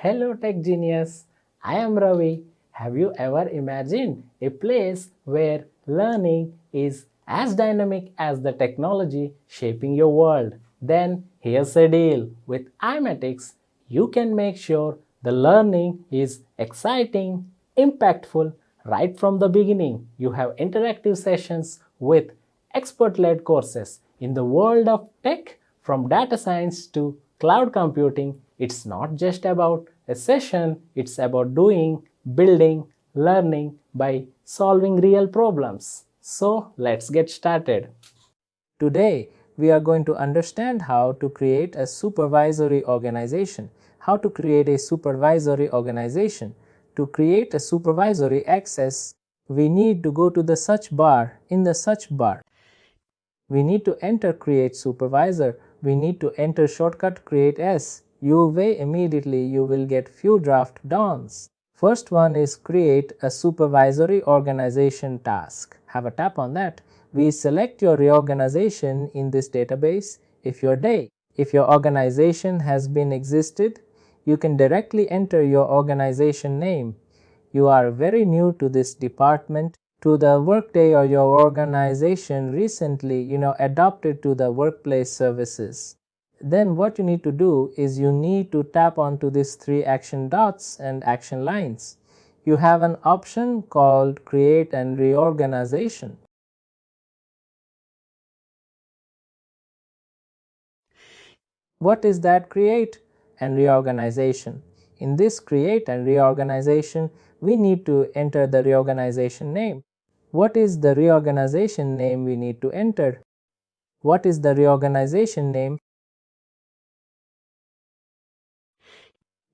Hello Tech Genius, I am Ravi. Have you ever imagined a place where learning is as dynamic as the technology shaping your world? Then here's a deal. With iMatix, you can make sure the learning is exciting, impactful right from the beginning. You have interactive sessions with expert-led courses. In the world of tech, from data science to cloud computing, it's not just about a session, it's about doing, building, learning by solving real problems. So let's get started. Today, we are going to understand how to create a supervisory organization. How to create a supervisory organization. To create a supervisory access, we need to go to the search bar. In the search bar, we need to enter create supervisor. We need to enter shortcut create S. You weigh immediately you will get few draft downs. First one is create a supervisory organization task. Have a tap on that. We select your reorganization in this database. If your organization has been existed, you can directly enter your organization name. You are very new to this department, to the Workday, or your organization recently adopted to the workplace services. Then what you need to do is you need to tap onto these three action dots and action lines. You have an option called create and reorganization. What is that create and reorganization? In this create and reorganization, we need to enter the reorganization name. What is the reorganization name we need to enter? What is the reorganization name?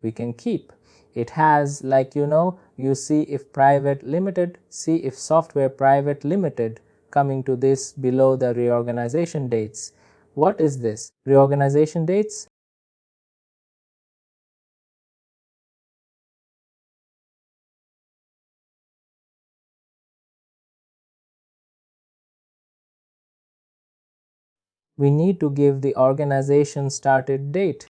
We can keep. It has, you see if private limited, see if software private limited, coming to this below the reorganization dates. What is this? Reorganization dates? We need to give the organization started date.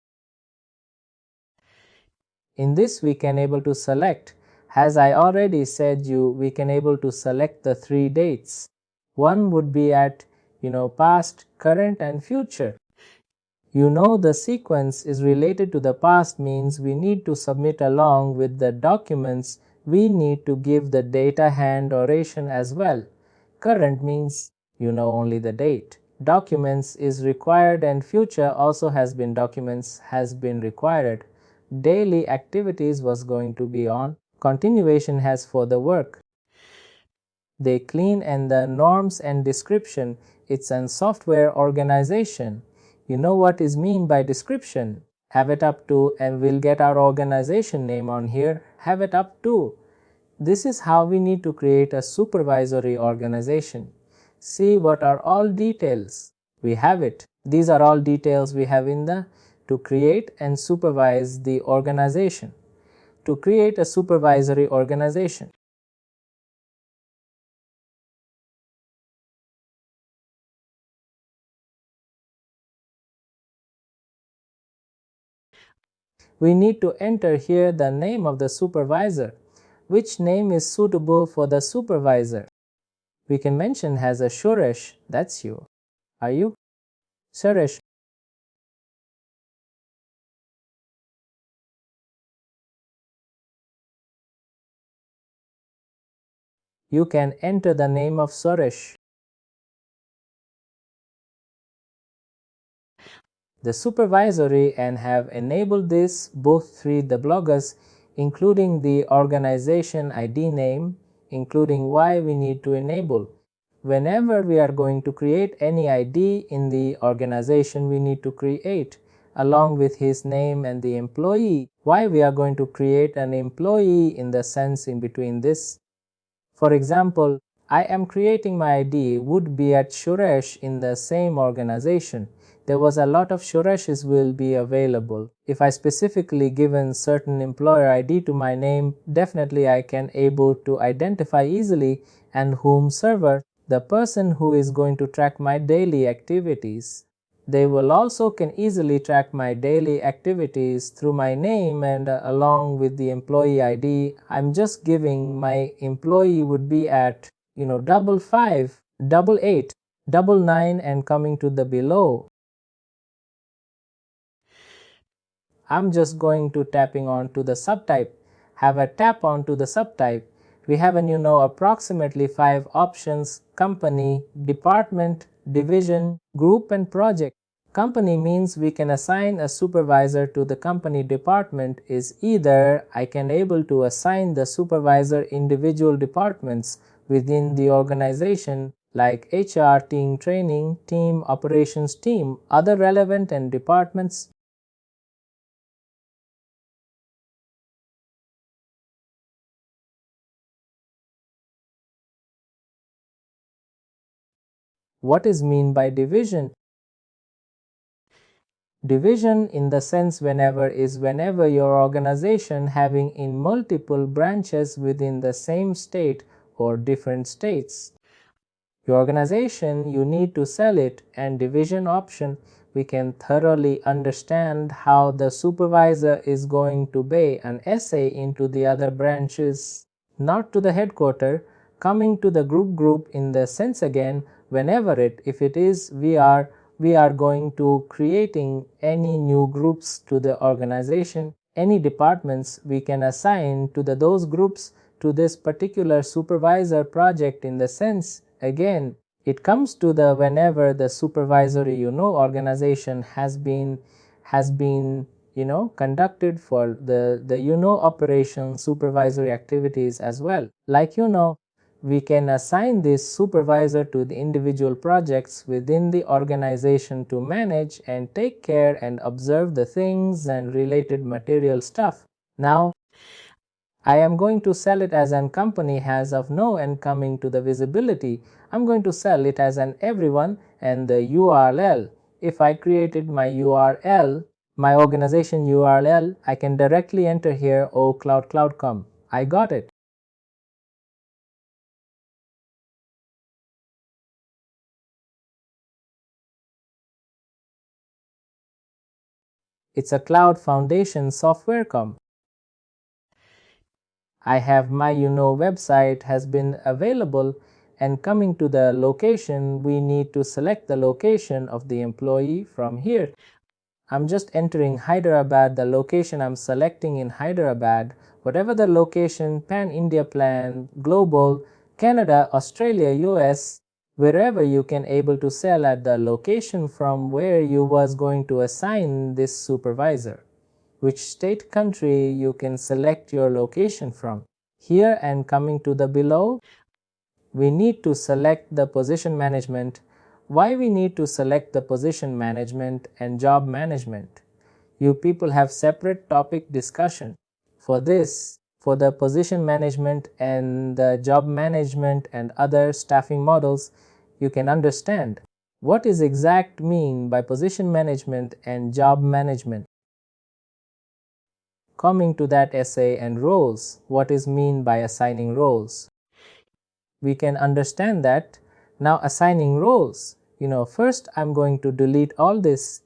In this we can able to select, as I already said we can able to select the three dates. One would be at past, current and future. The sequence is related to the past means we need to submit along with the documents. We need to give the data hand oration as well. Current means only the date. Documents is required and future also has been documents has been required. Daily activities was going to be on. Continuation has for the work. They clean and the norms and description. It's an software organization. You know what is mean by description. Have it up to and we'll get our organization name on here. Have it up to. This is how we need to create a supervisory organization. See what are all details. We have it. These are all details we have in the to create and supervise the organization. To create a supervisory organization. We need to enter here the name of the supervisor. Which name is suitable for the supervisor? We can mention as a Suresh. That's you. Are you? Suresh. You can enter the name of Suresh. The supervisory and have enabled this both through the bloggers, including the organization ID name, including why we need to enable. Whenever we are going to create any ID in the organization, we need to create along with his name and the employee. Why we are going to create an employee in the sense in between this. For example, I am creating my ID would be at Suresh in the same organization. There was a lot of Sureshes will be available. If I specifically given certain employer ID to my name, definitely I can able to identify easily and whom server, the person who is going to track my daily activities. They will also can easily track my daily activities through my name and along with the employee ID. I'm just giving my employee would be at 55, 88, 99 and coming to the below. I'm just going to tapping on to the subtype. Have a tap on to the subtype. We have approximately 5 options: company, department, division, group and project. Company means we can assign a supervisor to the company. Department is either I can able to assign the supervisor individual departments within the organization like HR, team training, team operations team, other relevant and departments. What is mean by division? Division in the sense whenever your organization having in multiple branches within the same state or different states. Your organization, you need to sell it, and division option, we can thoroughly understand how the supervisor is going to pay an essay into the other branches, not to the headquarter, coming to the group in the sense again, whenever if it is we are going to creating any new groups to the organization, any departments we can assign to those groups to this particular supervisor project. In the sense again, it comes to the whenever the supervisory organization has been conducted for the operation supervisory activities as well, like we can assign this supervisor to the individual projects within the organization to manage and take care and observe the things and related material stuff. Now I am going to sell it as an company has of no, and coming to the visibility, I'm going to sell it as an everyone and the URL. If I created my URL, my organization URL, I can directly enter here, oh cloud.com. I got it. It's a cloud foundation software com. I have my website has been available, and coming to the location, we need to select the location of the employee from here. I'm just entering Hyderabad, the location I'm selecting in Hyderabad. Whatever the location, Pan India plan, global, Canada, Australia, US, wherever you can able to sell at the location from where you was going to assign this supervisor. Which state, country you can select your location from. Here and coming to the below, we need to select the position management. Why we need to select the position management and job management? You people have separate topic discussion. For this, for the position management and the job management and other staffing models, you can understand what is exact mean by position management and job management. Coming to that essay and roles, what is mean by assigning roles? We can understand that. Now assigning roles, first I'm going to delete all this.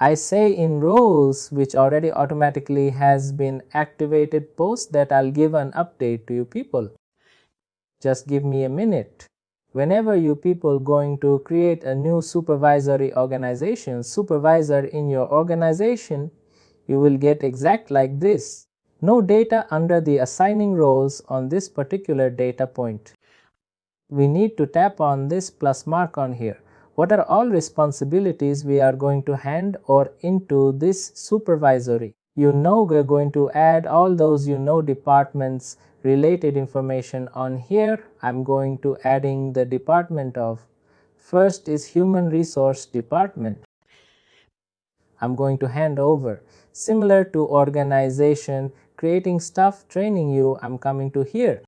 I say in roles which already automatically has been activated post that I'll give an update to you people. Just give me a minute. Whenever you people going to create a new supervisory organization, supervisor in your organization, you will get exact like this. No data under the assigning roles on this particular data point. We need to tap on this plus mark on here. What are all responsibilities we are going to hand or into this supervisory? We're going to add all those departments related information on here. I'm going to adding the department of, first is human resource department. I'm going to hand over. Similar to organization, creating stuff, training you, I'm coming to here.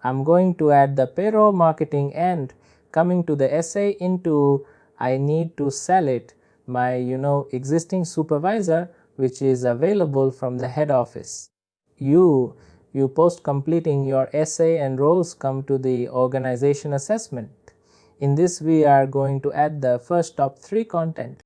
I'm going to add the payroll marketing and coming to the essay into I need to sell it my existing supervisor which is available from the head office. You post completing your essay and roles come to the organization assessment. In this we are going to add the first top 3 content.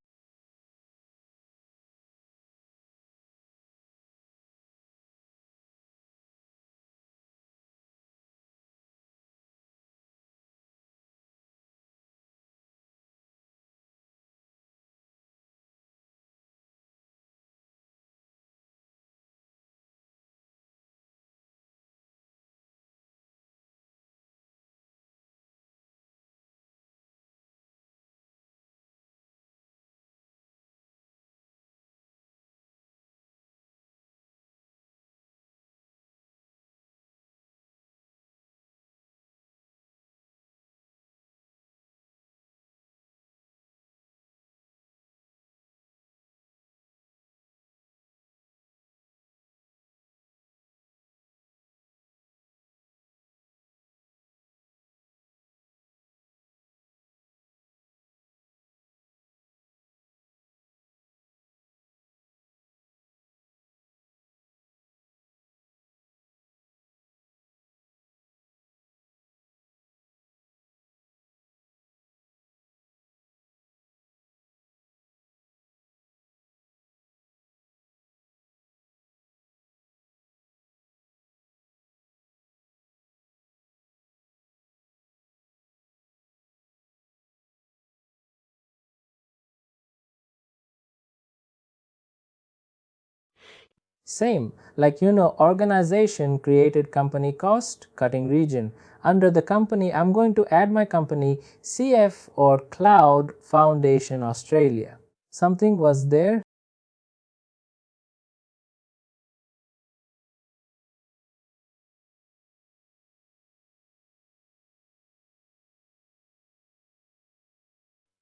Same, like organization created company cost cutting region. Under the company, I'm going to add my company CF or Cloud Foundation Australia. Something was there.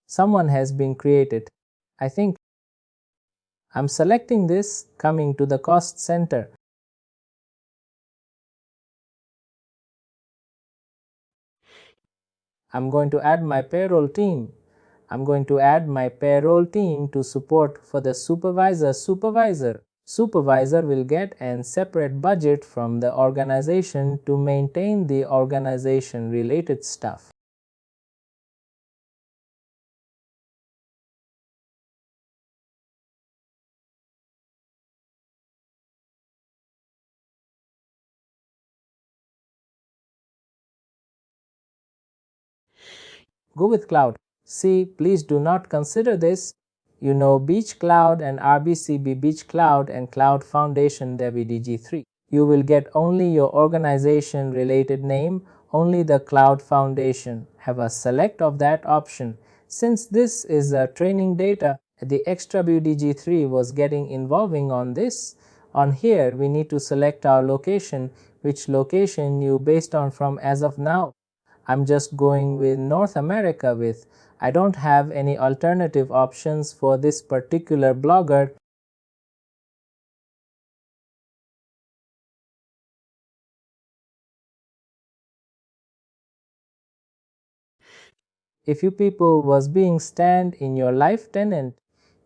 Someone has been created. I think I'm selecting this coming to the cost center. I'm going to add my payroll team. I'm going to add my payroll team to support for the supervisor. Supervisor will get a separate budget from the organization to maintain the organization related stuff. Go with cloud. See, please do not consider this. Beach Cloud and RBCB Beach Cloud and Cloud Foundation WDG3. You will get only your organization related name, only the Cloud Foundation. Have a select of that option. Since this is a training data, the extra WDG3 was getting involving on this. On here, we need to select our location, which location you based on from as of now. I'm just going with North America with. I don't have any alternative options for this particular blogger. If you people was being stand in your life tenant,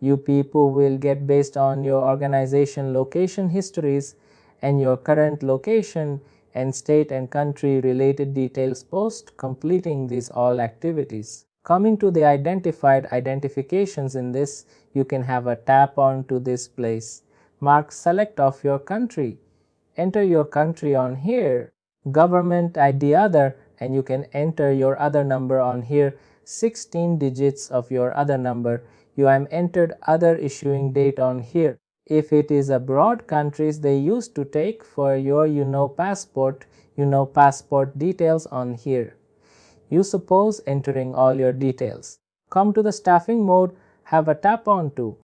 you people will get based on your organization location histories and your current location and state and country related details post completing these all activities. Coming to the identified identifications in this, you can have a tap on to this place. Mark select of your country. Enter your country on here. Government ID other, and you can enter your other number on here. 16 digits of your other number. You have entered other issuing date on here. If it is abroad countries, they used to take for your passport, passport details on here. You suppose entering all your details. Come to the staffing mode, have a tap on to.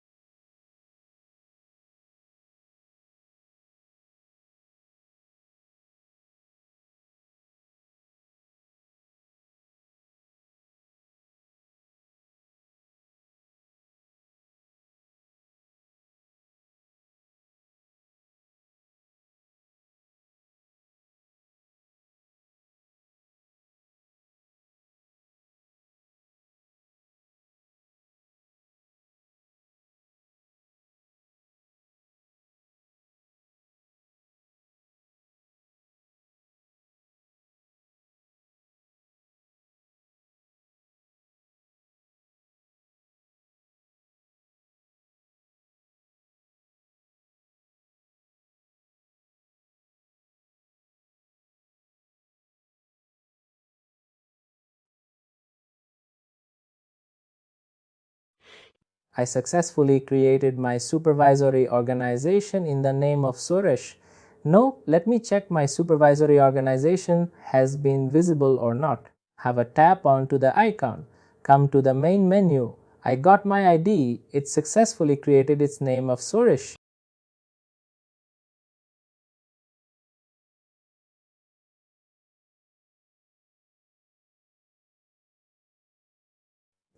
I successfully created my supervisory organization in the name of Suresh. Now let me check my supervisory organization has been visible or not. Have a tap onto the icon. Come to the main menu. I got my ID. It successfully created its name of Suresh.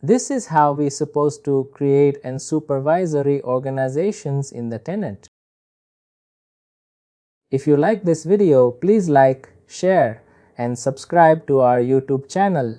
This is how we supposed to create and supervisory organizations in the tenant. If you like this video, please like, share and subscribe to our YouTube channel.